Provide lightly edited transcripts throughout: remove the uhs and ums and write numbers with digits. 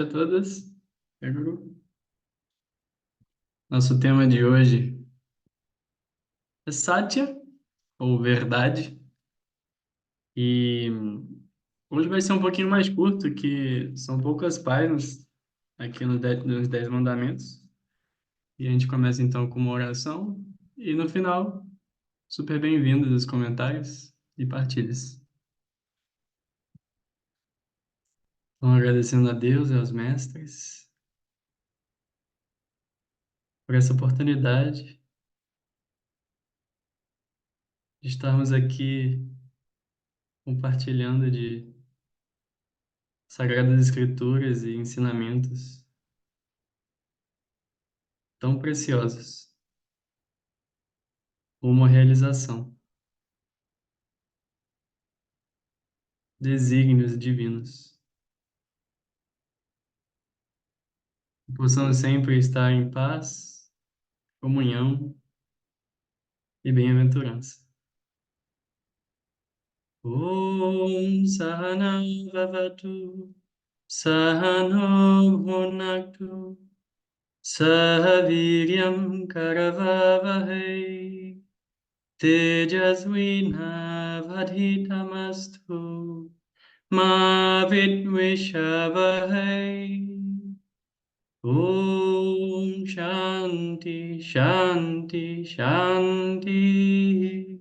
noite a todas. Nosso tema de hoje é Satya, ou verdade. E hoje vai ser um pouquinho mais curto, que são poucas páginas aqui nos 10 Mandamentos. E a gente começa então com uma oração. E no final, super bem-vindos os comentários e partilhas. Então, agradecendo a Deus e aos mestres por essa oportunidade de estarmos aqui compartilhando de Sagradas Escrituras e ensinamentos tão preciosos, uma realização, desígnios divinos. Que possamos sempre estar em paz, comunhão e bem-aventurança. Om Sahana Vavatu Sahano Bhunaktu Sahaviryam Karavavahai Tejasvinavadhitamastu Ma Vidvishavahai. Om Shanti, Shanti, Shanti.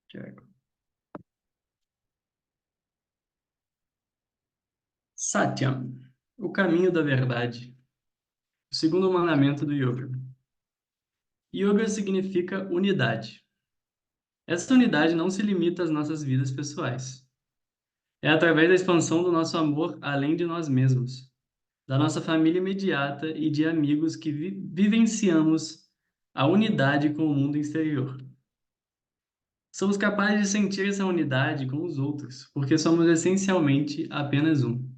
Tiago. Satyam, o caminho da verdade. O segundo mandamento do yoga. Yoga significa unidade. Essa unidade não se limita às nossas vidas pessoais. É através da expansão do nosso amor além de nós mesmos, da nossa família imediata e de amigos que vivenciamos a unidade com o mundo exterior. Somos capazes de sentir essa unidade com os outros, porque somos essencialmente apenas um.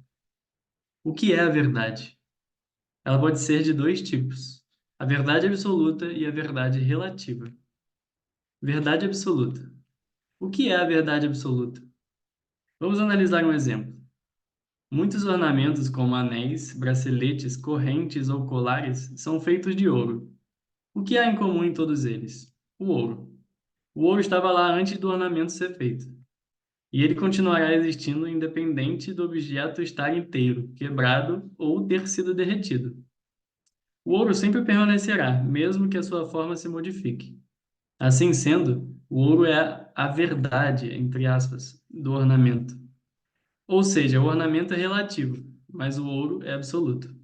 O que é a verdade? Ela pode ser de dois tipos: a verdade absoluta e a verdade relativa. Verdade absoluta. O que é a verdade absoluta? Vamos analisar um exemplo. Muitos ornamentos, como anéis, braceletes, correntes ou colares, são feitos de ouro. O que há em comum em todos eles? O ouro. O ouro estava lá antes do ornamento ser feito. E ele continuará existindo independente do objeto estar inteiro, quebrado ou ter sido derretido. O ouro sempre permanecerá, mesmo que a sua forma se modifique. Assim sendo, o ouro é a verdade, entre aspas, do ornamento. Ou seja, o ornamento é relativo, mas o ouro é absoluto.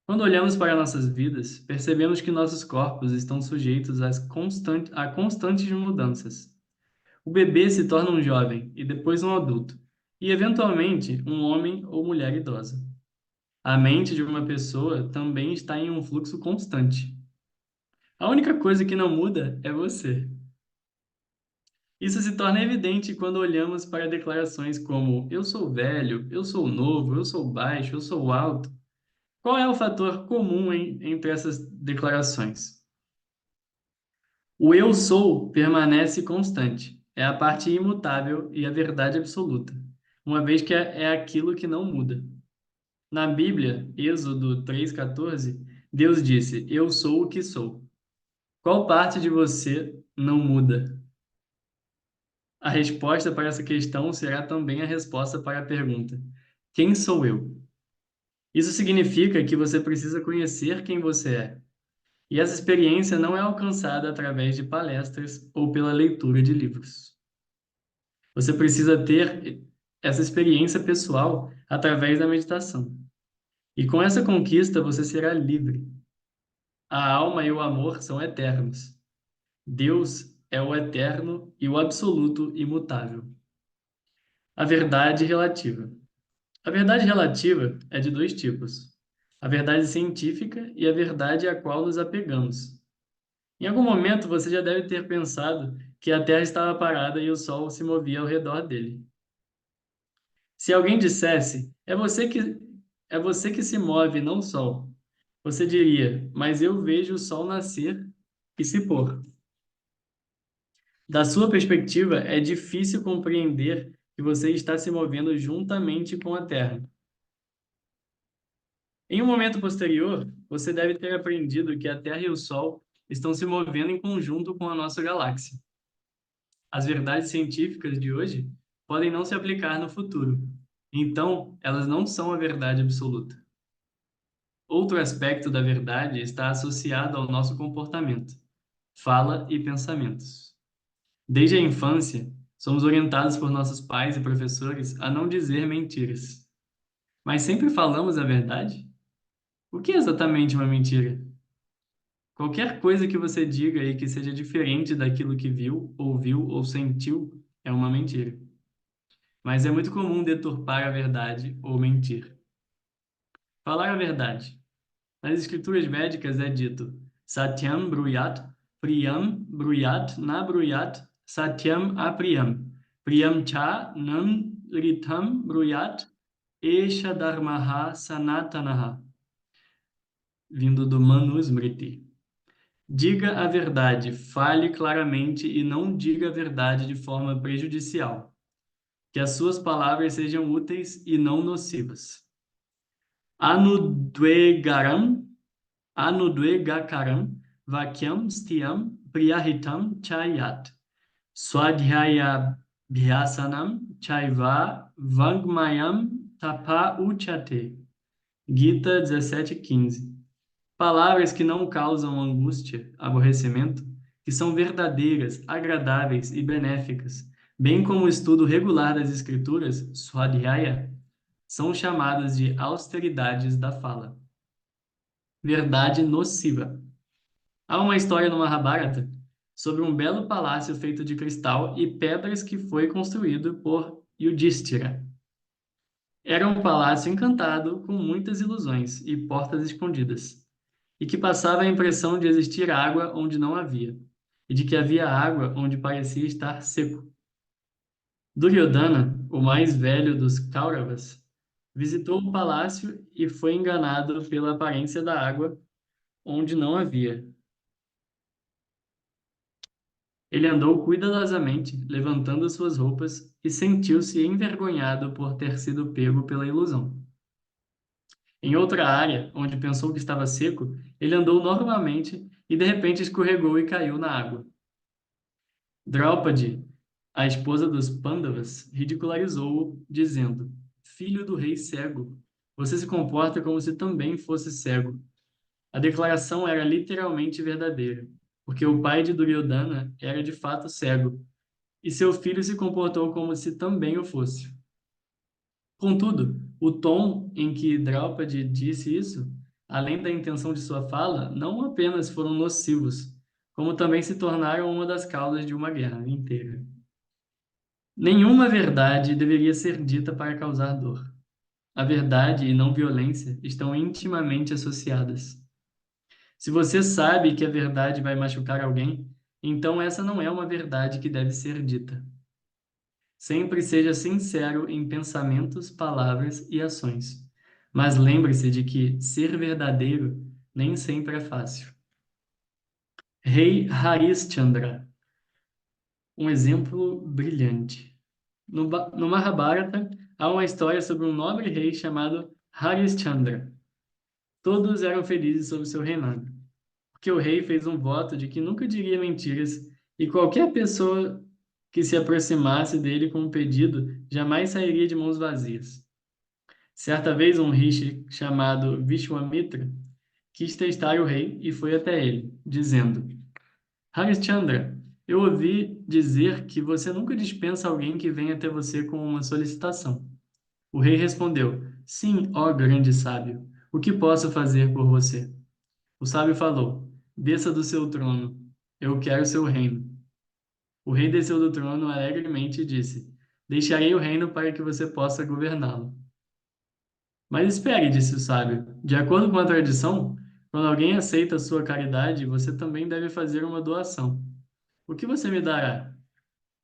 Quando olhamos para nossas vidas, percebemos que nossos corpos estão sujeitos a constantes mudanças. O bebê se torna um jovem e depois um adulto, e eventualmente um homem ou mulher idosa. A mente de uma pessoa também está em um fluxo constante. A única coisa que não muda é você. Isso se torna evidente quando olhamos para declarações como eu sou velho, eu sou novo, eu sou baixo, eu sou alto. Qual é o fator comum entre essas declarações? O eu sou permanece constante. É a parte imutável e a verdade absoluta, uma vez que é aquilo que não muda. Na Bíblia, Êxodo 3,14, Deus disse: Eu sou o que sou. Qual parte de você não muda? A resposta para essa questão será também a resposta para a pergunta: Quem sou eu? Isso significa que você precisa conhecer quem você é. E essa experiência não é alcançada através de palestras ou pela leitura de livros. Você precisa ter essa experiência pessoal através da meditação. E com essa conquista você será livre. A alma e o amor são eternos. Deus é o eterno e o absoluto imutável. A verdade relativa. A verdade relativa é de dois tipos: a verdade científica e a verdade à qual nos apegamos. Em algum momento você já deve ter pensado que a Terra estava parada e o Sol se movia ao redor dele. Se alguém dissesse, é você que se move, não o Sol, você diria, mas eu vejo o Sol nascer e se pôr. Da sua perspectiva, é difícil compreender que você está se movendo juntamente com a Terra. Em um momento posterior, você deve ter aprendido que a Terra e o Sol estão se movendo em conjunto com a nossa galáxia. As verdades científicas de hoje podem não se aplicar no futuro. Então, elas não são a verdade absoluta. Outro aspecto da verdade está associado ao nosso comportamento, fala e pensamentos. Desde a infância, somos orientados por nossos pais e professores a não dizer mentiras. Mas sempre falamos a verdade? O que é exatamente uma mentira? Qualquer coisa que você diga e que seja diferente daquilo que viu, ouviu ou sentiu é uma mentira. Mas é muito comum deturpar a verdade ou mentir. Falar a verdade. Nas escrituras védicas é dito Satyam Bruyat, Priyam Bruyat, Na Bruyat, Satyam Apriyam, Priyam Cha Nam Ritam Bruyat, Esha Dharmaha Sanatanaha, vindo do Manusmriti. Diga a verdade, fale claramente e não diga a verdade de forma prejudicial. Que as suas palavras sejam úteis e não nocivas. Anudvegaram, anudvegakaram, vakyam stiam priyahitam chayat. Swadhyayabhyasanam chaiva vangmayam tapa uchate. Gita 17:15. Palavras que não causam angústia, aborrecimento, que são verdadeiras, agradáveis e benéficas, bem como o estudo regular das escrituras, Swadhyaya, são chamadas de austeridades da fala. Verdade nociva. Há uma história no Mahabharata sobre um belo palácio feito de cristal e pedras que foi construído por Yudhishthira. Era um palácio encantado com muitas ilusões e portas escondidas, e que passava a impressão de existir água onde não havia, e de que havia água onde parecia estar seco. Duryodhana, o mais velho dos Kauravas, visitou o palácio e foi enganado pela aparência da água onde não havia. Ele andou cuidadosamente, levantando suas roupas, e sentiu-se envergonhado por ter sido pego pela ilusão. Em outra área, onde pensou que estava seco, ele andou normalmente e de repente escorregou e caiu na água. Draupadi, a esposa dos Pandavas, ridicularizou-o, dizendo: Filho do rei cego, você se comporta como se também fosse cego. A declaração era literalmente verdadeira, porque o pai de Duryodhana era de fato cego, e seu filho se comportou como se também o fosse. Contudo, o tom em que Draupadi disse isso, além da intenção de sua fala, não apenas foram nocivos, como também se tornaram uma das causas de uma guerra inteira. Nenhuma verdade deveria ser dita para causar dor. A verdade e não violência estão intimamente associadas. Se você sabe que a verdade vai machucar alguém, então essa não é uma verdade que deve ser dita. Sempre seja sincero em pensamentos, palavras e ações. Mas lembre-se de que ser verdadeiro nem sempre é fácil. Rei Harishchandra, um exemplo brilhante. No Mahabharata, há uma história sobre um nobre rei chamado Harishchandra. Todos eram felizes sob seu reinado, porque o rei fez um voto de que nunca diria mentiras e qualquer pessoa que se aproximasse dele com um pedido jamais sairia de mãos vazias. Certa vez, um rishi chamado Vishwamitra quis testar o rei e foi até ele, dizendo: Harishchandra, eu ouvi dizer que você nunca dispensa alguém que vem até você com uma solicitação. O rei respondeu: Sim, ó grande sábio, o que posso fazer por você? O sábio falou: Desça do seu trono, eu quero seu reino. O rei desceu do trono alegremente e disse: Deixarei o reino para que você possa governá-lo. Mas espere, disse o sábio. De acordo com a tradição, quando alguém aceita a sua caridade, você também deve fazer uma doação. O que você me dará?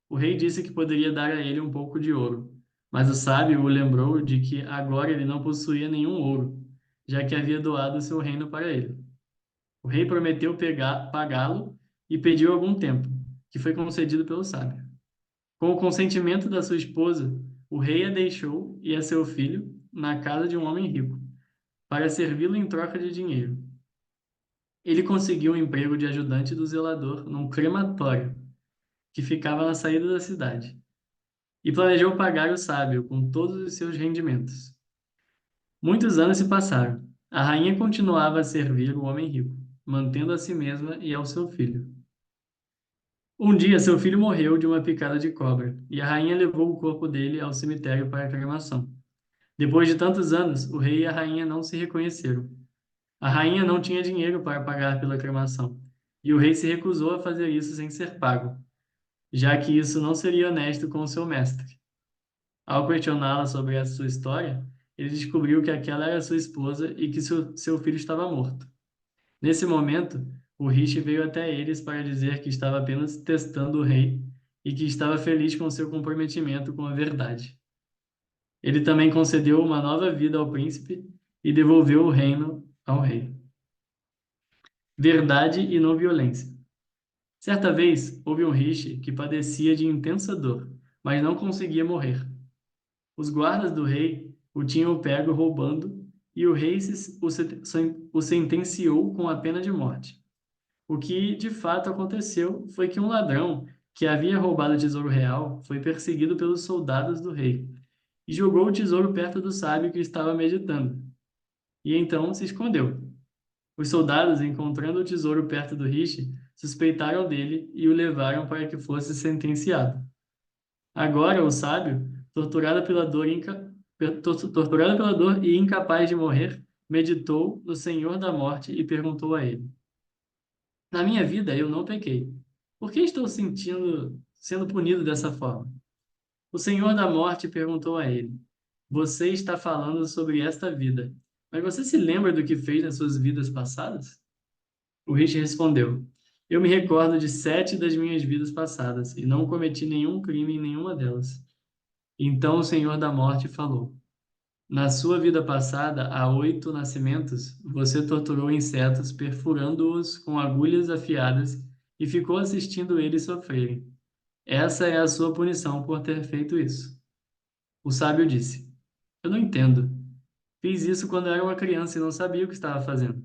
O rei disse que poderia dar a ele um pouco de ouro, mas o sábio o lembrou de que agora ele não possuía nenhum ouro, já que havia doado seu reino para ele. O rei prometeu pagá-lo e pediu algum tempo, que foi concedido pelo sábio. Com o consentimento da sua esposa, o rei a deixou e a seu filho na casa de um homem rico, para servi-lo em troca de dinheiro. Ele conseguiu um emprego de ajudante do zelador num crematório que ficava na saída da cidade, e planejou pagar o sábio com todos os seus rendimentos. Muitos anos se passaram. A rainha continuava a servir o homem rico, mantendo a si mesma e ao seu filho. Um dia, seu filho morreu de uma picada de cobra, e a rainha levou o corpo dele ao cemitério para a cremação. Depois de tantos anos, o rei e a rainha não se reconheceram. A rainha não tinha dinheiro para pagar pela cremação, e o rei se recusou a fazer isso sem ser pago, já que isso não seria honesto com o seu mestre. Ao questioná-la sobre a sua história, ele descobriu que aquela era sua esposa e que seu filho estava morto. Nesse momento, o Rishi veio até eles para dizer que estava apenas testando o rei e que estava feliz com seu comprometimento com a verdade. Ele também concedeu uma nova vida ao príncipe e devolveu o reino ao rei. Verdade e não violência. Certa vez, houve um Rishi que padecia de intensa dor, mas não conseguia morrer. Os guardas do rei o tinham pego roubando e o rei o sentenciou com a pena de morte. O que de fato aconteceu foi que um ladrão que havia roubado o tesouro real foi perseguido pelos soldados do rei e jogou o tesouro perto do sábio que estava meditando. E então se escondeu. Os soldados, encontrando o tesouro perto do Rishi, suspeitaram dele e o levaram para que fosse sentenciado. Agora, o sábio, torturado pela dor e incapaz de morrer, meditou no Senhor da Morte e perguntou a ele: Na minha vida eu não pequei. Por que estou sendo punido dessa forma? O Senhor da Morte perguntou a ele: Você está falando sobre esta vida, mas você se lembra do que fez nas suas vidas passadas? O Rich respondeu: Eu me recordo de 7 das minhas vidas passadas e não cometi nenhum crime em nenhuma delas. Então o Senhor da Morte falou: Na sua vida passada, há 8 nascimentos, você torturou insetos, perfurando-os com agulhas afiadas e ficou assistindo eles sofrerem. Essa é a sua punição por ter feito isso. O sábio disse: Eu não entendo. Fiz isso quando era uma criança e não sabia o que estava fazendo.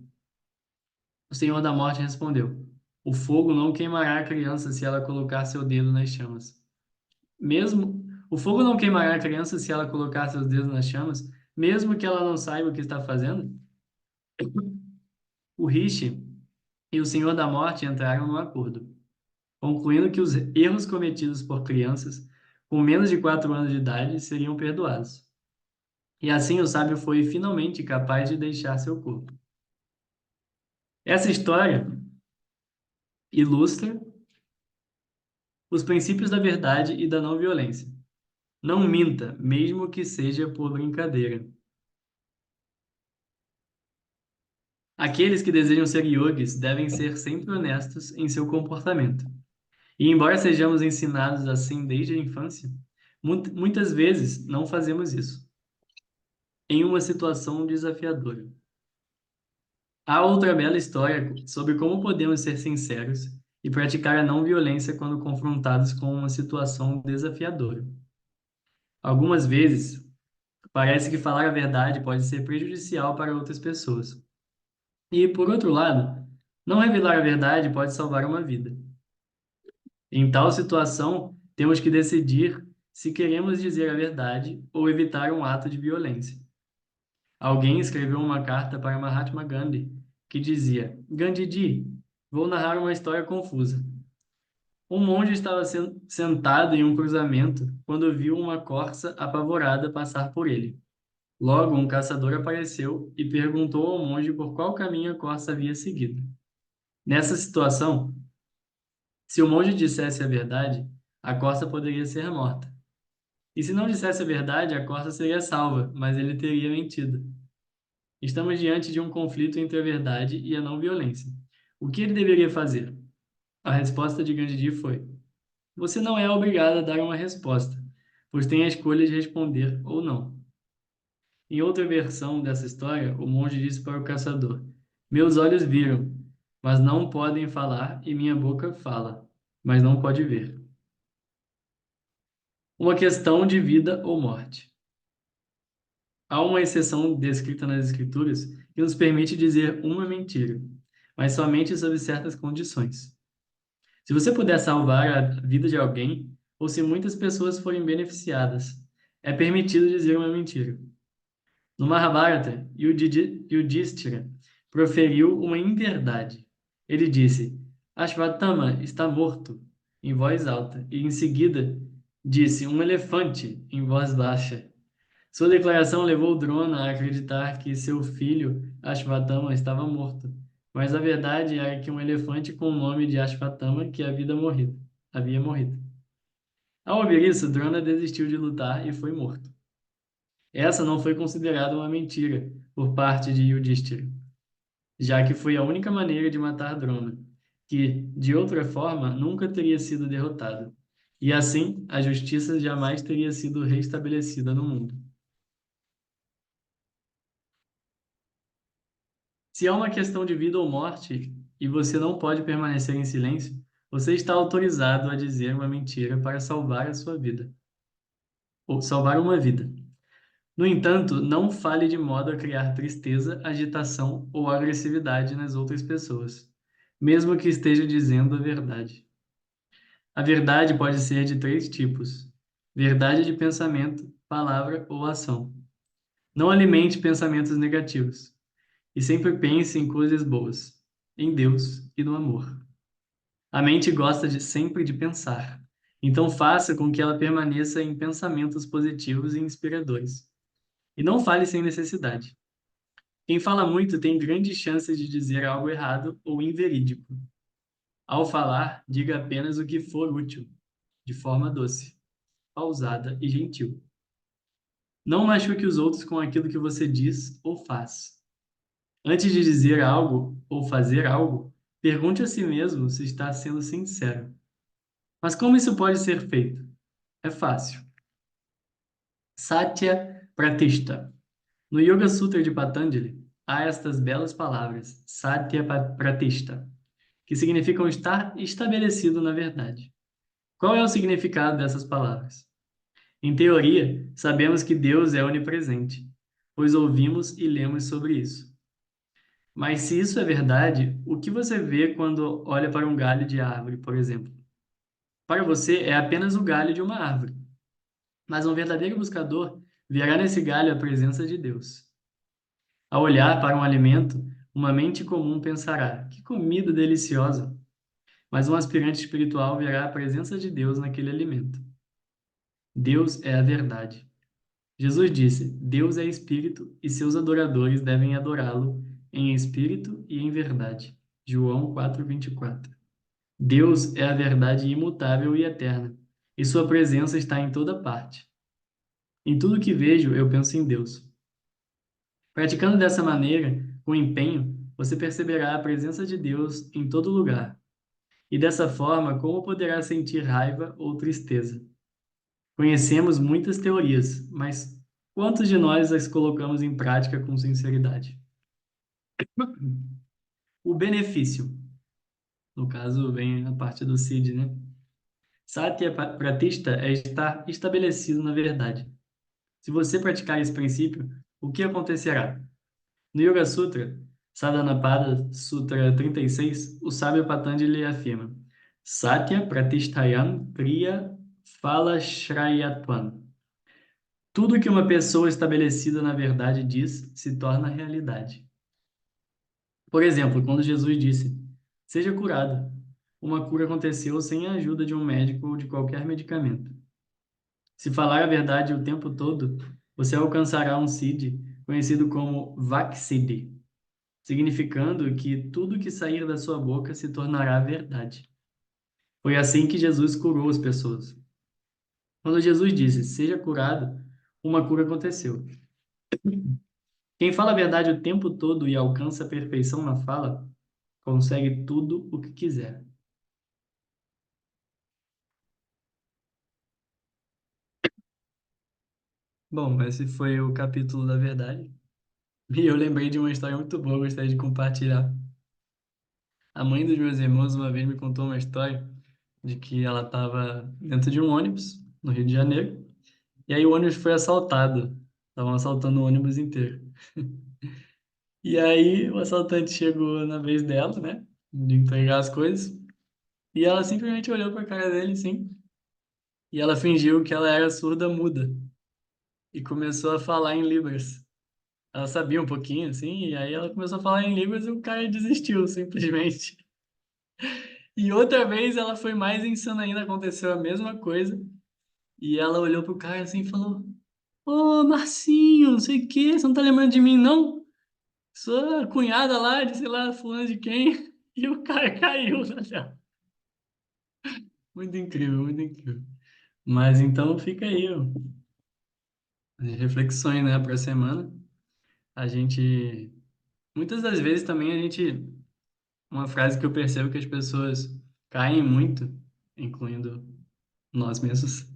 O Senhor da Morte respondeu: O fogo não queimará a criança se ela colocar seu dedo nas chamas. Mesmo o fogo não queimará a criança se ela colocar seus dedos nas chamas, mesmo que ela não saiba o que está fazendo? O Rishi e o Senhor da Morte entraram num acordo, concluindo que os erros cometidos por crianças com menos de 4 anos de idade seriam perdoados. E assim o sábio foi finalmente capaz de deixar seu corpo. Essa história ilustra os princípios da verdade e da não violência. Não minta, mesmo que seja por brincadeira. Aqueles que desejam ser yogis devem ser sempre honestos em seu comportamento. E embora sejamos ensinados assim desde a infância, muitas vezes não fazemos isso, em uma situação desafiadora. Há outra bela história sobre como podemos ser sinceros e praticar a não violência quando confrontados com uma situação desafiadora. Algumas vezes, parece que falar a verdade pode ser prejudicial para outras pessoas. E, por outro lado, não revelar a verdade pode salvar uma vida. Em tal situação, temos que decidir se queremos dizer a verdade ou evitar um ato de violência. Alguém escreveu uma carta para Mahatma Gandhi que dizia: Gandhiji, vou narrar uma história confusa. Um monge estava sentado em um cruzamento quando viu uma corça apavorada passar por ele. Logo, um caçador apareceu e perguntou ao monge por qual caminho a corça havia seguido. Nessa situação, se o monge dissesse a verdade, a corça poderia ser morta. E se não dissesse a verdade, a corça seria salva, mas ele teria mentido. Estamos diante de um conflito entre a verdade e a não violência. O que ele deveria fazer? A resposta de Gandhi foi: Você não é obrigado a dar uma resposta, pois tem a escolha de responder ou não. Em outra versão dessa história, o monge disse para o caçador: Meus olhos viram, mas não podem falar, e minha boca fala, mas não pode ver. uma questão de vida ou morte. Há uma exceção descrita nas Escrituras que nos permite dizer uma mentira, mas somente sob certas condições. Se você puder salvar a vida de alguém, ou se muitas pessoas forem beneficiadas, é permitido dizer uma mentira. No Mahabharata, Yudhishthira proferiu uma inverdade. Ele disse: Ashwatthama está morto, em voz alta, e em seguida disse: um elefante, em voz baixa. Sua declaração levou Drona a acreditar que seu filho, Ashwatthama, estava morto. Mas a verdade era que um elefante com o nome de Ashwatthama havia morrido. Ao ouvir isso, Drona desistiu de lutar e foi morto. Essa não foi considerada uma mentira por parte de Yudhishthira, já que foi a única maneira de matar Drona, que, de outra forma, nunca teria sido derrotado. E assim, a justiça jamais teria sido restabelecida no mundo. Se é uma questão de vida ou morte e você não pode permanecer em silêncio, você está autorizado a dizer uma mentira para salvar a sua vida, ou salvar uma vida. No entanto, não fale de modo a criar tristeza, agitação ou agressividade nas outras pessoas, mesmo que esteja dizendo a verdade. A verdade pode ser de três tipos: verdade de pensamento, palavra ou ação. Não alimente pensamentos negativos e sempre pense em coisas boas, em Deus e no amor. A mente gosta sempre de pensar, então faça com que ela permaneça em pensamentos positivos e inspiradores. E não fale sem necessidade. Quem fala muito tem grandes chances de dizer algo errado ou inverídico. Ao falar, diga apenas o que for útil, de forma doce, pausada e gentil. Não machuque os outros com aquilo que você diz ou faz. Antes de dizer algo ou fazer algo, pergunte a si mesmo se está sendo sincero. Mas como isso pode ser feito? É fácil. Satya Pratishta. No Yoga Sutra de Patanjali, há estas belas palavras, Satya Pratishta, que significam estar estabelecido na verdade. Qual é o significado dessas palavras? Em teoria, sabemos que Deus é onipresente, pois ouvimos e lemos sobre isso. Mas se isso é verdade, o que você vê quando olha para um galho de árvore, por exemplo? Para você, é apenas o galho de uma árvore, mas um verdadeiro buscador verá nesse galho a presença de Deus. Ao olhar para um alimento, uma mente comum pensará: que comida deliciosa! Mas um aspirante espiritual verá a presença de Deus naquele alimento. Deus é a verdade. Jesus disse: Deus é espírito e seus adoradores devem adorá-lo em espírito e em verdade. João 4:24. Deus é a verdade imutável e eterna, e sua presença está em toda parte. Em tudo que vejo, eu penso em Deus. Praticando dessa maneira, com empenho, você perceberá a presença de Deus em todo lugar. E dessa forma, como poderá sentir raiva ou tristeza? Conhecemos muitas teorias, mas quantos de nós as colocamos em prática com sinceridade? O benefício, no caso, vem a parte do Cid, né? Satya Pratishta é estar estabelecido na verdade. Se você praticar esse princípio, o que acontecerá? No Yoga Sutra, Sadhanapada Sutra 36, o sábio Patanjali afirma: Satya Pratishtayam Kriya Phalashrayatvam. Tudo que uma pessoa estabelecida na verdade diz se torna realidade. Por exemplo, quando Jesus disse: Seja curado, uma cura aconteceu sem a ajuda de um médico ou de qualquer medicamento. Se falar a verdade o tempo todo, você alcançará um Siddhi, conhecido como Vaksiddhi, significando que tudo que sair da sua boca se tornará verdade. Foi assim que Jesus curou as pessoas. Quando Jesus disse, seja curado, uma cura aconteceu. Quem fala a verdade o tempo todo e alcança a perfeição na fala, consegue tudo o que quiser. Bom, esse foi o capítulo da verdade. E eu lembrei de uma história muito boa, gostaria de compartilhar. A mãe dos meus irmãos uma vez me contou uma história de que ela estava dentro de um ônibus no Rio de Janeiro. E aí o ônibus foi assaltado. Estavam assaltando o ônibus inteiro. E aí o assaltante chegou na vez dela, né? De entregar as coisas. E ela simplesmente olhou pra cara dele, sim. E ela fingiu que ela era surda muda. E começou a falar em Libras. Ela sabia um pouquinho, assim, e aí ela começou a falar em Libras e o cara desistiu, simplesmente. E outra vez ela foi mais insana ainda, aconteceu a mesma coisa. E ela olhou pro cara assim e falou: Ô, Marcinho, não sei o quê, você não tá lembrando de mim, não? Sou a cunhada lá de sei lá, fulano de quem. E o cara caiu na tela. Muito incrível, muito incrível. Mas então fica aí, ó, as reflexões, né, pra semana. A gente, muitas das vezes também a gente, uma frase que eu percebo que as pessoas caem muito, incluindo nós mesmos,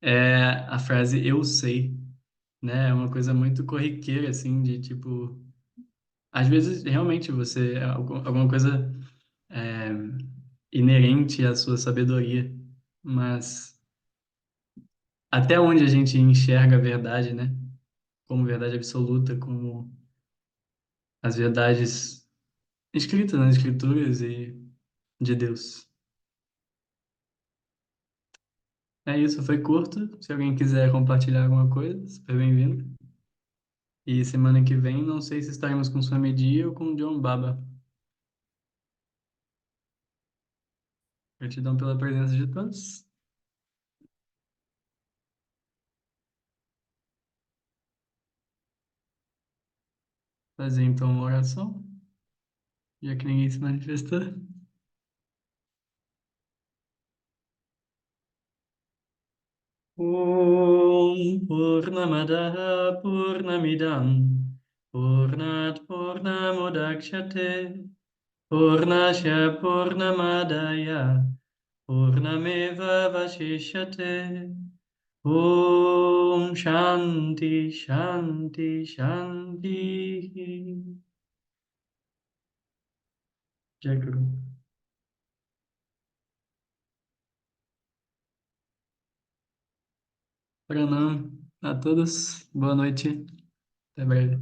é a frase eu sei, né? É uma coisa muito corriqueira, assim, de tipo, às vezes realmente você, alguma coisa é, inerente à sua sabedoria, mas até onde a gente enxerga a verdade, né? Como verdade absoluta, como as verdades escritas nas escrituras e de Deus. É isso, foi curto. Se alguém quiser compartilhar alguma coisa, super bem-vindo. E semana que vem, não sei se estaremos com Swamiji ou com John Baba. Gratidão pela presença de todos. Fazer então uma oração, já que ninguém se manifestou. Om Purnamada Purnamidam Purnat Purnamudakshate Purnasya Purnamadaya Purnameva Vashishyate Om Shanti Shanti Shanti Jai Guru. Pranam a todos. Boa noite. Até breve.